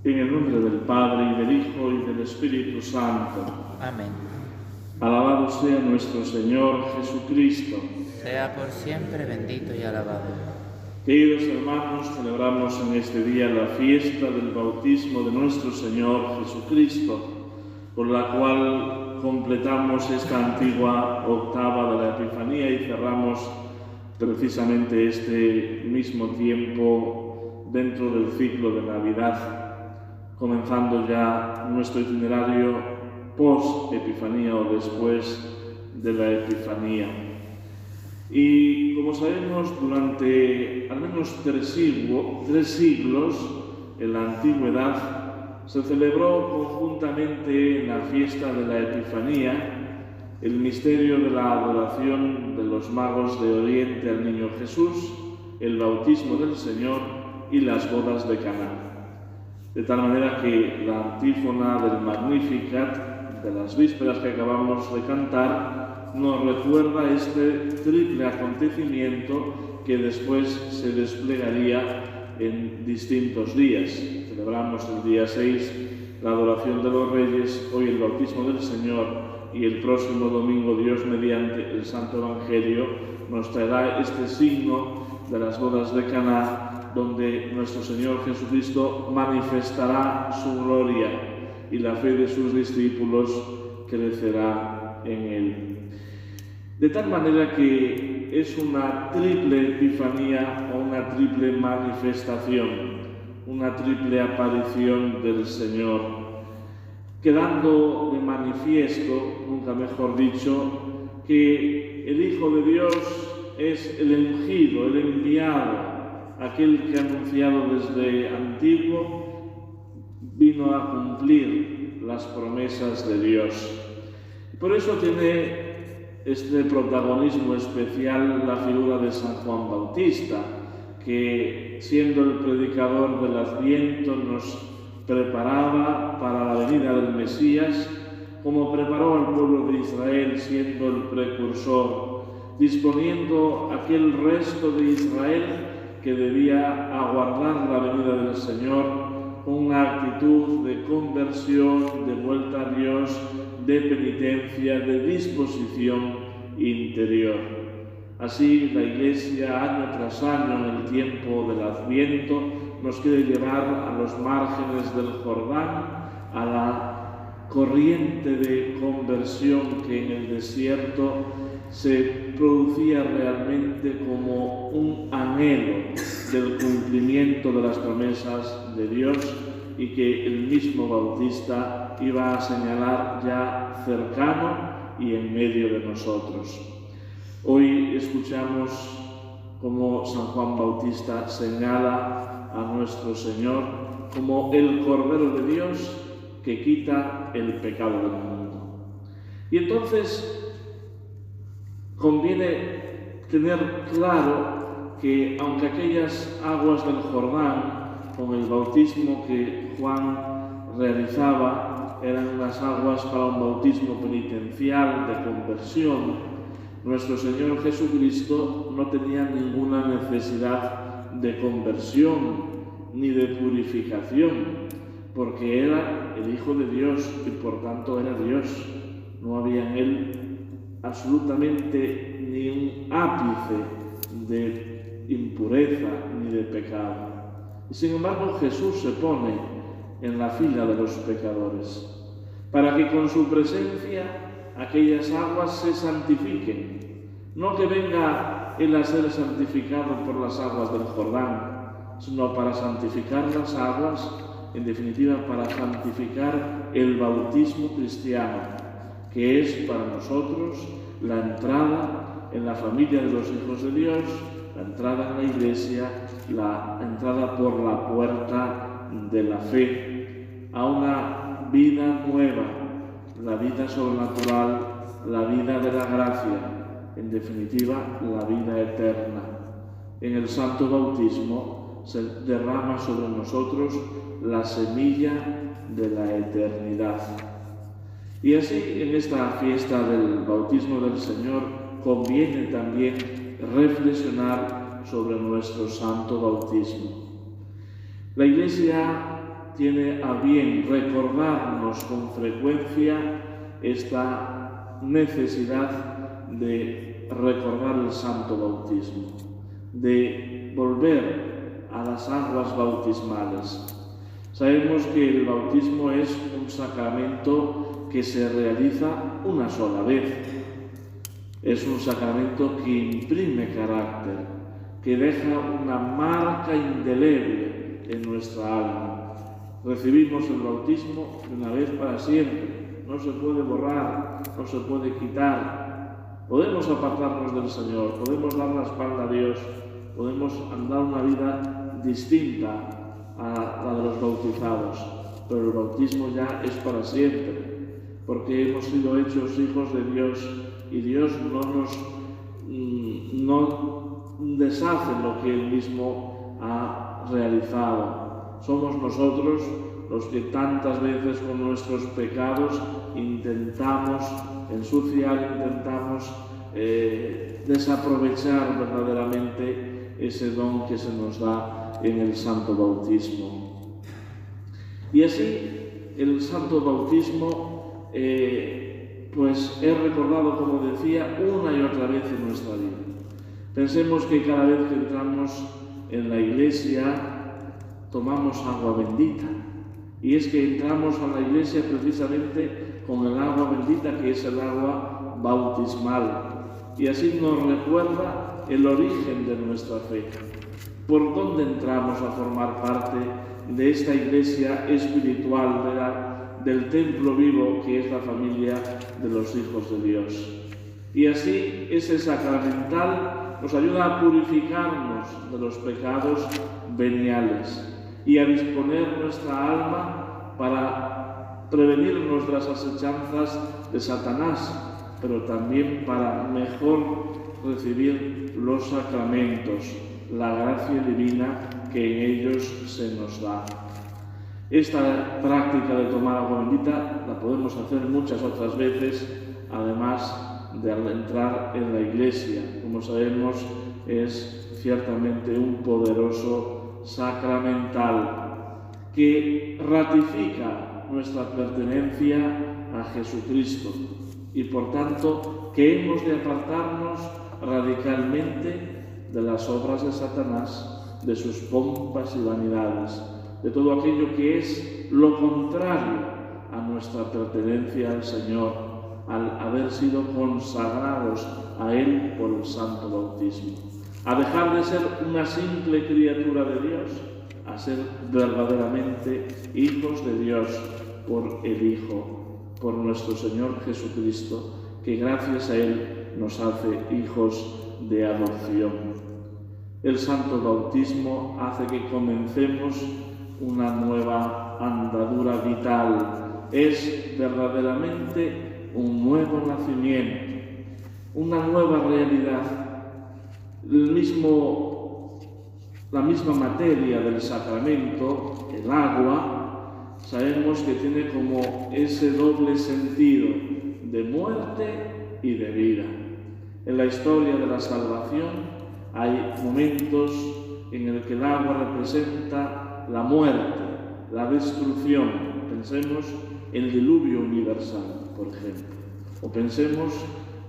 En el nombre del Padre, y del Hijo, y del Espíritu Santo. Amén. Alabado sea nuestro Señor Jesucristo. Sea por siempre bendito y alabado. Queridos hermanos, celebramos en este día la fiesta del bautismo de nuestro Señor Jesucristo, por la cual completamos esta antigua octava de la Epifanía y cerramos precisamente este mismo tiempo dentro del ciclo de Navidad, comenzando ya nuestro itinerario post-Epifanía o después de la Epifanía. Y como sabemos, durante al menos tres siglos en la antigüedad se celebró conjuntamente en la fiesta de la Epifanía el misterio de la adoración de los magos de Oriente al Niño Jesús, el bautismo del Señor y las bodas de Caná. De tal manera que la antífona del Magnificat de las vísperas que acabamos de cantar nos recuerda este triple acontecimiento que después se desplegaría en distintos días. Celebramos el día 6 la adoración de los Reyes, hoy el bautismo del Señor, y el próximo domingo, Dios mediante, el Santo Evangelio nos traerá este signo de las bodas de Caná, donde nuestro Señor Jesucristo manifestará su gloria y la fe de sus discípulos crecerá en él. De tal manera que es una triple epifanía o una triple manifestación, una triple aparición del Señor, quedando de manifiesto, nunca mejor dicho, que el Hijo de Dios es el ungido, el enviado, aquel que anunciado desde antiguo vino a cumplir las promesas de Dios. Por eso tiene este protagonismo especial la figura de San Juan Bautista, que siendo el predicador del Adviento nos preparaba para la venida del Mesías, como preparó al pueblo de Israel siendo el precursor, disponiendo aquel resto de Israel que debía aguardar la venida del Señor con una actitud de conversión, de vuelta a Dios, de penitencia, de disposición interior. Así la Iglesia, año tras año, en el tiempo del Adviento, nos quiere llevar a los márgenes del Jordán, a la corriente de conversión que en el desierto se producía realmente como un anhelo del cumplimiento de las promesas de Dios y que el mismo Bautista iba a señalar ya cercano y en medio de nosotros. Hoy escuchamos cómo San Juan Bautista señala a nuestro Señor como el Cordero de Dios que quita el pecado del mundo. Y entonces conviene tener claro que aunque aquellas aguas del Jordán, con el bautismo que Juan realizaba, eran unas aguas para un bautismo penitencial de conversión, nuestro Señor Jesucristo no tenía ninguna necesidad de conversión ni de purificación, porque era el Hijo de Dios y por tanto era Dios. No había en él absolutamente ni un ápice de impureza ni de pecado. Y sin embargo Jesús se pone en la fila de los pecadores para que con su presencia aquellas aguas se santifiquen. No que venga Él a ser santificado por las aguas del Jordán, sino para santificar las aguas, en definitiva para santificar el bautismo cristiano, que es para nosotros la entrada en la familia de los hijos de Dios, la entrada en la Iglesia, la entrada por la puerta de la fe, a una vida nueva, la vida sobrenatural, la vida de la gracia, en definitiva, la vida eterna. En el santo bautismo se derrama sobre nosotros la semilla de la eternidad. Y así, en esta fiesta del bautismo del Señor, conviene también reflexionar sobre nuestro santo bautismo. La Iglesia tiene a bien recordarnos con frecuencia esta necesidad de recordar el santo bautismo, de volver a las aguas bautismales. Sabemos que el bautismo es un sacramento que se realiza una sola vez. Es un sacramento que imprime carácter, que deja una marca indeleble en nuestra alma. Recibimos el bautismo de una vez para siempre. No se puede borrar, no se puede quitar. Podemos apartarnos del Señor, podemos dar la espalda a Dios, podemos andar una vida distinta a la de los bautizados, pero el bautismo ya es para siempre, porque hemos sido hechos hijos de Dios y Dios no deshace lo que Él mismo ha realizado. Somos nosotros los que tantas veces con nuestros pecados intentamos ensuciar, intentamos desaprovechar verdaderamente ese don que se nos da en el santo bautismo. Y así el santo bautismo pues es recordado, como decía, una y otra vez en nuestra vida. Pensemos que cada vez que entramos en la iglesia tomamos agua bendita. Y es que entramos a la iglesia precisamente con el agua bendita, que es el agua bautismal. Y así nos recuerda el origen de nuestra fe. ¿Por dónde entramos a formar parte de esta iglesia espiritual, del templo vivo que es la familia de los hijos de Dios? Y así ese sacramental nos ayuda a purificarnos de los pecados veniales y a disponer nuestra alma para prevenirnos de las asechanzas de Satanás, pero también para mejor recibir los sacramentos, la gracia divina que en ellos se nos da. Esta práctica de tomar agua bendita la podemos hacer muchas otras veces, además de al entrar en la iglesia. Como sabemos, es ciertamente un poderoso sacramental que ratifica nuestra pertenencia a Jesucristo y por tanto que hemos de apartarnos radicalmente de las obras de Satanás, de sus pompas y vanidades, de todo aquello que es lo contrario a nuestra pertenencia al Señor, al haber sido consagrados a Él por el santo bautismo, a dejar de ser una simple criatura de Dios, a ser verdaderamente hijos de Dios por el Hijo, por nuestro Señor Jesucristo, que gracias a Él nos hace hijos de adopción. El santo bautismo hace que comencemos una nueva andadura vital. Es verdaderamente un nuevo nacimiento, una nueva realidad. La misma materia del sacramento, el agua, sabemos que tiene como ese doble sentido de muerte y de vida. En la historia de la salvación hay momentos en el que el agua representa la muerte, la destrucción. Pensemos en el diluvio universal, por ejemplo. O pensemos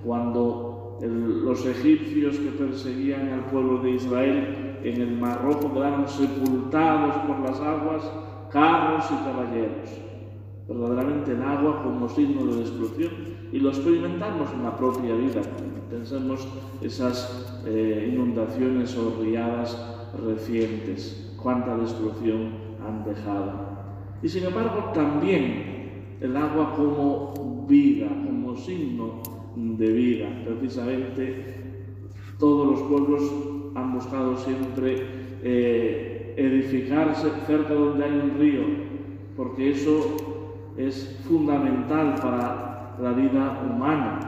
cuando los egipcios que perseguían al pueblo de Israel en el Mar Rojo quedaron sepultados por las aguas, carros y caballeros. Verdaderamente el agua como signo de destrucción, y lo experimentamos en la propia vida. Pensemos esas inundaciones o riadas recientes, cuánta destrucción han dejado. Y sin embargo también el agua como vida, como signo de vida. Precisamente todos los pueblos han buscado siempre edificarse cerca donde hay un río, porque eso es fundamental para la vida humana.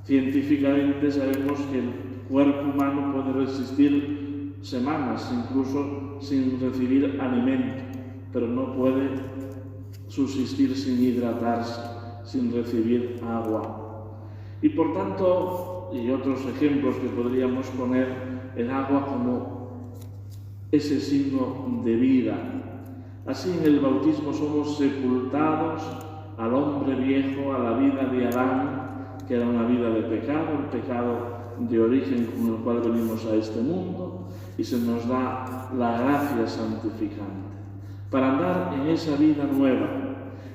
Científicamente sabemos que el cuerpo humano puede resistir semanas, incluso sin recibir alimento, pero no puede subsistir sin hidratarse, sin recibir agua. Y por tanto, y otros ejemplos que podríamos poner, el agua como ese signo de vida. Así en el bautismo somos sepultados al hombre viejo, a la vida de Adán, que era una vida de pecado, el pecado de origen con el cual venimos a este mundo, y se nos da la gracia santificante para andar en esa vida nueva.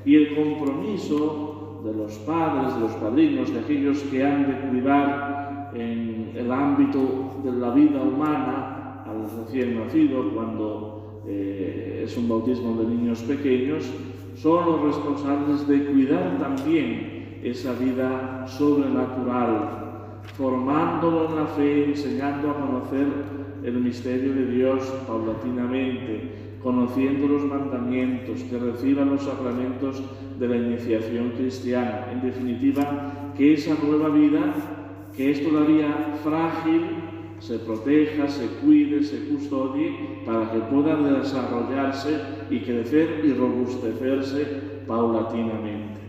Y el compromiso de los padres, de los padrinos, de aquellos que han de cuidar en el ámbito de la vida humana al recién nacido, cuando es un bautismo de niños pequeños, son los responsables de cuidar también esa vida sobrenatural, formándolo en la fe, enseñando a conocer el misterio de Dios paulatinamente, conociendo los mandamientos, que reciban los sacramentos de la iniciación cristiana. En definitiva, que esa nueva vida, que es todavía frágil, se proteja, se cuide, se custodie, para que pueda desarrollarse y crecer y robustecerse paulatinamente.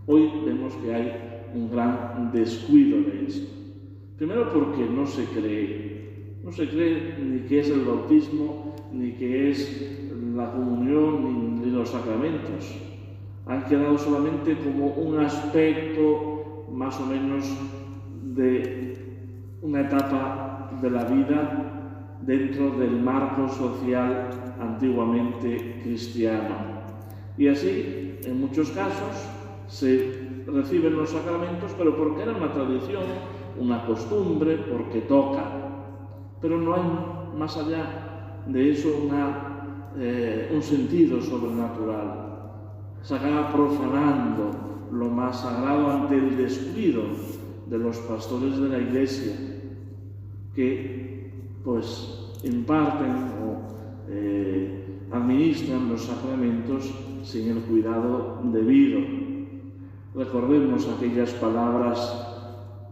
Hoy vemos que hay un gran descuido de esto. Primero porque no se cree ni qué es el bautismo, ni qué es la comunión, ni los sacramentos. Han quedado solamente como un aspecto más o menos de una etapa de la vida dentro del marco social antiguamente cristiano. Y así, en muchos casos, se reciben los sacramentos, pero porque era una tradición, una costumbre, porque toca. Pero no hay más allá de eso un sentido sobrenatural. Se acaba profanando lo más sagrado ante el descuido de los pastores de la Iglesia, que pues imparten o administran los sacramentos sin el cuidado debido. Recordemos aquellas palabras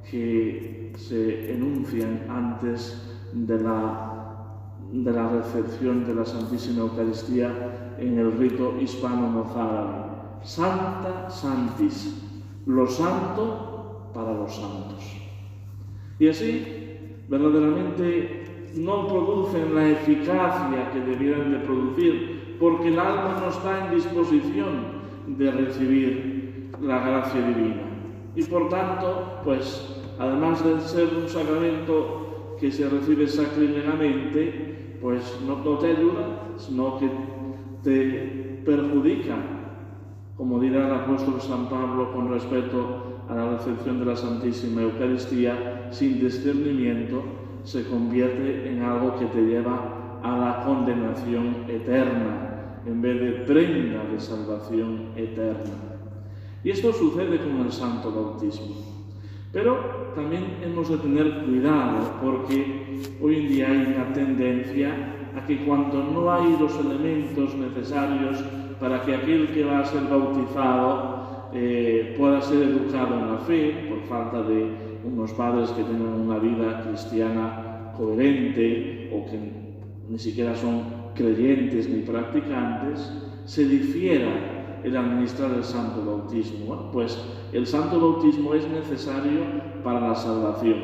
que se enuncian antes de la recepción de la Santísima Eucaristía en el rito hispano-mozárabe. Santa Santis, lo santo para los santos. Y así, verdaderamente no producen la eficacia que debieran de producir, porque el alma no está en disposición de recibir la gracia divina. Y por tanto, pues, además de ser un sacramento que se recibe sacrílegamente, pues no te ayuda, sino que te perjudica. Como dirá el apóstol San Pablo con respecto a la recepción de la Santísima Eucaristía, sin discernimiento se convierte en algo que te lleva a la condenación eterna, en vez de prenda de salvación eterna. Y esto sucede con el santo bautismo. Pero también hemos de tener cuidado, porque hoy en día hay una tendencia a que cuando no hay los elementos necesarios para que aquel que va a ser bautizado pueda ser educado en la fe, por falta de unos padres que tengan una vida cristiana coherente o que ni siquiera son creyentes ni practicantes, se difiera el administrar el santo bautismo. Bueno, pues el santo bautismo es necesario para la salvación.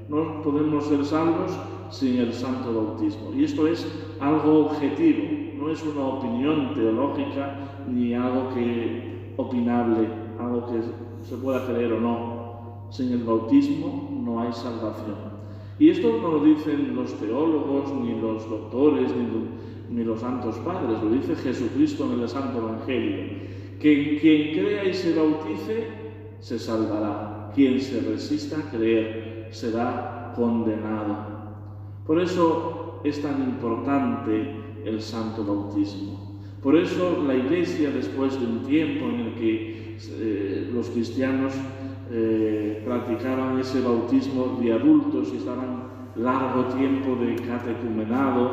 No podemos ser salvos sin el santo bautismo. Y esto es algo objetivo, no es una opinión teológica ni algo opinable, algo que se pueda creer o no. Sin el bautismo no hay salvación. Y esto no lo dicen los teólogos, ni los doctores, ni los santos padres, lo dice Jesucristo en el Santo Evangelio, que quien crea y se bautice se salvará, quien se resista a creer será condenado. Por eso es tan importante el santo bautismo. Por eso la Iglesia, después de un tiempo en el que los cristianos practicaban ese bautismo de adultos y estaban largo tiempo de catecumenado,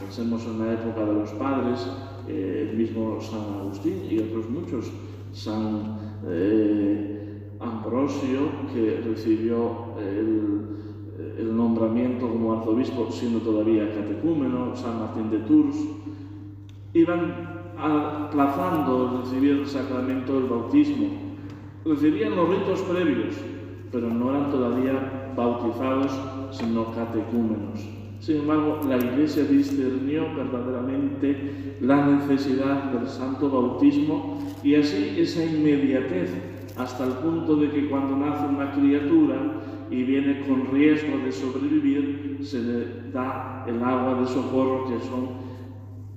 pensemos en la época de los padres, el mismo San Agustín y otros muchos, San Ambrosio, que recibió el nombramiento como arzobispo siendo todavía catecúmeno, San Martín de Tours, iban aplazando recibir el sacramento del bautismo. Recibían los ritos previos, pero no eran todavía bautizados, sino catecúmenos. Sin embargo, la Iglesia discernió verdaderamente la necesidad del santo bautismo y así esa inmediatez, hasta el punto de que cuando nace una criatura y viene con riesgo de sobrevivir, se le da el agua de socorro, que son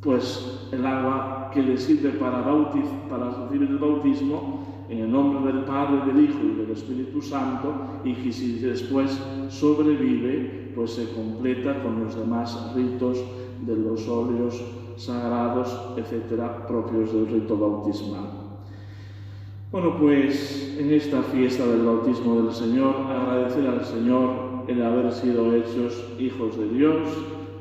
pues el agua que le sirve para recibir el bautismo en el nombre del Padre, del Hijo y del Espíritu Santo, y que si después sobrevive, pues se completa con los demás ritos de los óleos sagrados, etcétera, propios del rito bautismal. Bueno, pues en esta fiesta del bautismo del Señor, agradecer al Señor el haber sido hechos hijos de Dios,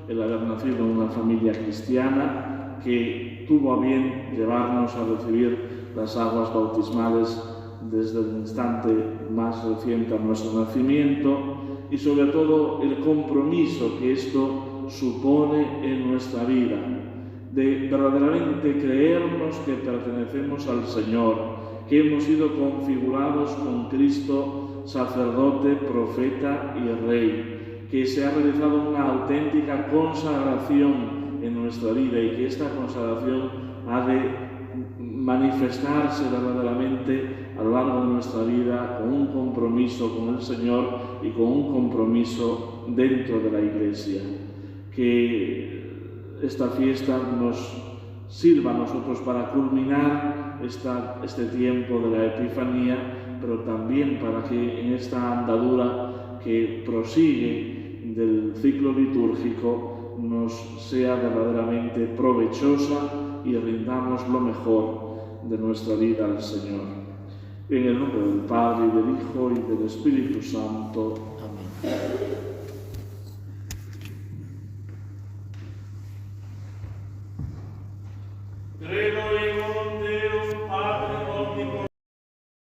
el haber nacido en una familia cristiana que tuvo a bien llevarnos a recibir las aguas bautismales desde el instante más reciente a nuestro nacimiento y sobre todo el compromiso que esto supone en nuestra vida, de verdaderamente creernos que pertenecemos al Señor, que hemos sido configurados con Cristo, sacerdote, profeta y Rey, que se ha realizado una auténtica consagración en nuestra vida y que esta consagración ha de manifestarse verdaderamente a lo largo de nuestra vida con un compromiso con el Señor y con un compromiso dentro de la Iglesia. Que esta fiesta nos sirva a nosotros para culminar este tiempo de la Epifanía, pero también para que en esta andadura que prosigue del ciclo litúrgico nos sea verdaderamente provechosa y rindamos lo mejor de nuestra vida al Señor. En el nombre del Padre, y del Hijo, y del Espíritu Santo. Amén.